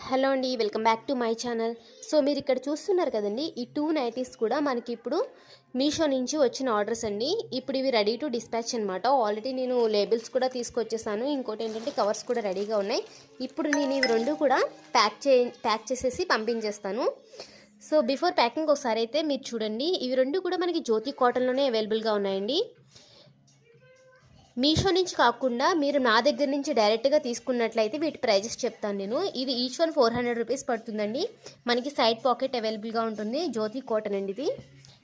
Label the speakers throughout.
Speaker 1: Hello అండి, welcome back to my channel. So మీరు ఇక్కడ చూస్తున్నారు కదండి, ఈ 2 నైటీస్ కూడా మనకి ఇప్పుడు మీషో నుంచి వచ్చిన ఆర్డర్స్ అండి. ఇప్పుడు ఇవి రెడీ టు డిస్పాచ్ అనమాట. ఆల్రెడీ నేను లేబుల్స్ కూడా తీసుకొచ్చేసాను. ఇంకోటి ఏంటంటే కవర్స్ కూడా రెడీగా ఉన్నాయి. ఇప్పుడు నేను ఇవి రెండు కూడా ప్యాక్ చేసేసి పంపించేస్తాను. సో బిఫోర్ ప్యాకింగ్ ఒకసారి అయితే మీరు చూడండి. ఇవి రెండు కూడా మనకి జ్యోతి కాటన్లోనే అవైలబుల్గా ఉన్నాయండి. మీషో నుంచి కాకుండా మీరు నా దగ్గర నుంచి డైరెక్ట్గా తీసుకున్నట్లయితే వీటి ప్రైజెస్ చెప్తాను నేను. ఇది ఈచ్ వన్ 400 రూపీస్ పడుతుందండి. మనకి సైడ్ పాకెట్ అవైలబుల్గా ఉంటుంది. జ్యోతి కాటన్ అండి ఇది.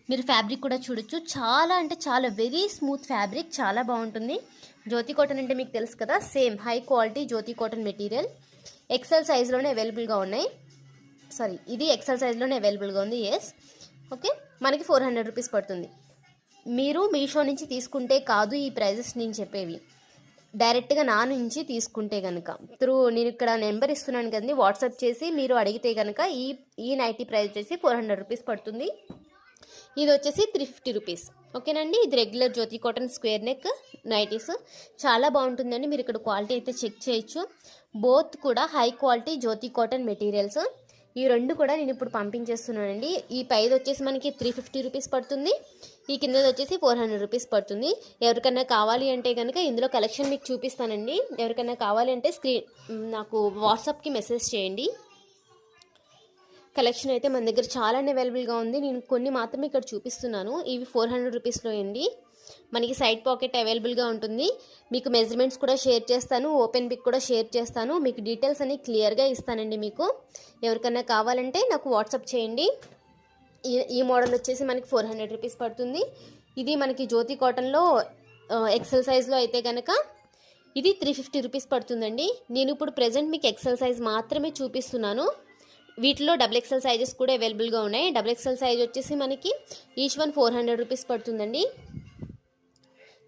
Speaker 1: మీరు ఫ్యాబ్రిక్ కూడా చూడొచ్చు. చాలా అంటే చాలా వెరీ స్మూత్ ఫ్యాబ్రిక్, చాలా బాగుంటుంది. జ్యోతి కాటన్ అంటే మీకు తెలుసు కదా, same high quality Jyothi cotton material. XL సైజ్లోనే అవైలబుల్గా ఉన్నాయి. ఇది ఎక్సెల్ సైజ్లోనే అవైలబుల్గా ఉంది. Yes, okay. మనకి 400 రూపీస్ పడుతుంది. మీరు మీషో నుంచి తీసుకుంటే కాదు ఈ ప్రైజెస్ నేను చెప్పేవి, డైరెక్ట్గా నా నుంచి తీసుకుంటే కనుక నేను ఇక్కడ నెంబర్ ఇస్తున్నాను కదండి, వాట్సాప్ చేసి మీరు అడిగితే కనుక ఈ నైటీ ప్రైస్ వచ్చేసి 400 రూపీస్ పడుతుంది. ఇది వచ్చేసి 350 రూపీస్. ఓకేనండి. ఇది రెగ్యులర్ జ్యోతి కాటన్ స్క్వేర్ నెక్ నైటీస్, చాలా బాగుంటుందండి. మీరు ఇక్కడ క్వాలిటీ అయితే చెక్ చేయొచ్చు. బోత్ కూడా high quality Jyothi cotton materials. ఈ రెండు కూడా నేను ఇప్పుడు పంపించేస్తున్నానండి. ఈ పైది వచ్చేసి మనకి 350 రూపీస్ పడుతుంది. ఈ కిందది వచ్చేసి 400 రూపీస్ పడుతుంది. ఎవరికైనా కావాలి అంటే కనుక ఇందులో కలెక్షన్ మీకు చూపిస్తానండి. ఎవరికైనా కావాలి అంటే నాకు వాట్సాప్కి మెసేజ్ చేయండి. కలెక్షన్ అయితే మన దగ్గర చాలానే అవైలబుల్గా ఉంది. నేను కొన్ని మాత్రమే ఇక్కడ చూపిస్తున్నాను. ఇవి 400 రూపీస్లో అండి. మనకి సైడ్ పాకెట్ అవైలబుల్గా ఉంటుంది. మీకు మెజర్మెంట్స్ కూడా షేర్ చేస్తాను, ఓపెన్ పిక్ కూడా షేర్ చేస్తాను. మీకు డీటెయిల్స్ అన్ని క్లియర్గా ఇస్తానండి. మీకు ఎవరికైనా కావాలంటే నాకు వాట్సాప్ చేయండి. ఈ మోడల్ వచ్చేసి మనకి 400 రూపీస్ పడుతుంది. ఇది మనకి జ్యోతి కాటన్లో ఎక్సెల్ సైజ్లో అయితే కనుక ఇది 350 రూపీస్ పడుతుందండి. నేను ఇప్పుడు ప్రెజెంట్ మీకు ఎక్సెల్ సైజ్ మాత్రమే చూపిస్తున్నాను. వీటిలో డబుల్ ఎక్సెల్ సైజెస్ కూడా అవైలబుల్గా ఉన్నాయి. డబుల్ ఎక్సెల్ సైజ్ వచ్చేసి మనకి ఈచ్ వన్ 400 రూపీస్ పడుతుందండి.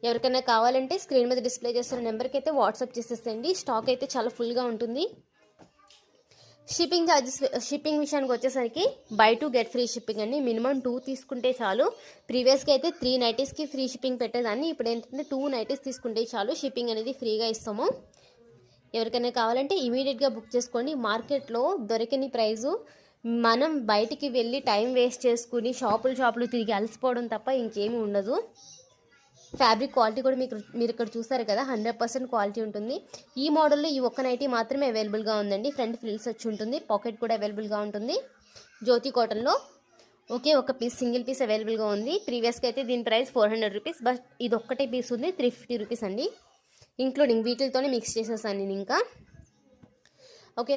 Speaker 1: ఎవరికైనా కావాలంటే స్క్రీన్ మీద డిస్ప్లే చేస్తున్న నెంబర్కి అయితే వాట్సాప్ చేసేసండి. స్టాక్ అయితే చాలా ఫుల్గా ఉంటుంది. షిప్పింగ్ విషయానికి వచ్చేసరికి బై 2 గెట్ ఫ్రీ షిప్పింగ్ అండి. మినిమం 2 తీసుకుంటే చాలు. ప్రీవియస్గా అయితే 3 నైటీస్కి ఫ్రీ షిప్పింగ్ పెట్టేదాన్ని. ఇప్పుడు ఏంటంటే 2 నైటీస్ తీసుకుంటే చాలు, షిప్పింగ్ అనేది ఫ్రీగా ఇస్తాము. ఎవరికైనా కావాలంటే ఇమీడియట్గా బుక్ చేసుకోండి. మార్కెట్లో దొరకని ప్రైజు, మనం బయటికి వెళ్ళి టైం వేస్ట్ చేసుకుని షాపులు తిరిగి అలసిపోవడం తప్ప ఇంకేమీ ఉండదు. ఫ్యాబ్రిక్ క్వాలిటీ కూడా మీరు ఇక్కడ చూస్తారు కదా, 100% క్వాలిటీ ఉంటుంది. ఈ మోడల్లో ఈ ఒక్క నైటీ మాత్రమే అవైలబుల్గా ఉందండి. ఫ్రంట్ ఫ్రిల్స్ వచ్చి ఉంటుంది, పాకెట్ కూడా అవైలబుల్గా ఉంటుంది. జ్యోతి కాటన్లో ఒకే ఒక పీస్, సింగిల్ పీస్ అవైలబుల్గా ఉంది. ప్రీవియస్గా అయితే దీని ప్రైస్ 400 రూపీస్, బట్ ఇది ఒక్కటే పీస్ ఉంది 350 రూపీస్ అండి. ఇంక్లూడింగ్ వీటితోనే మిక్స్ చేసేసాను నేను. ఇంకా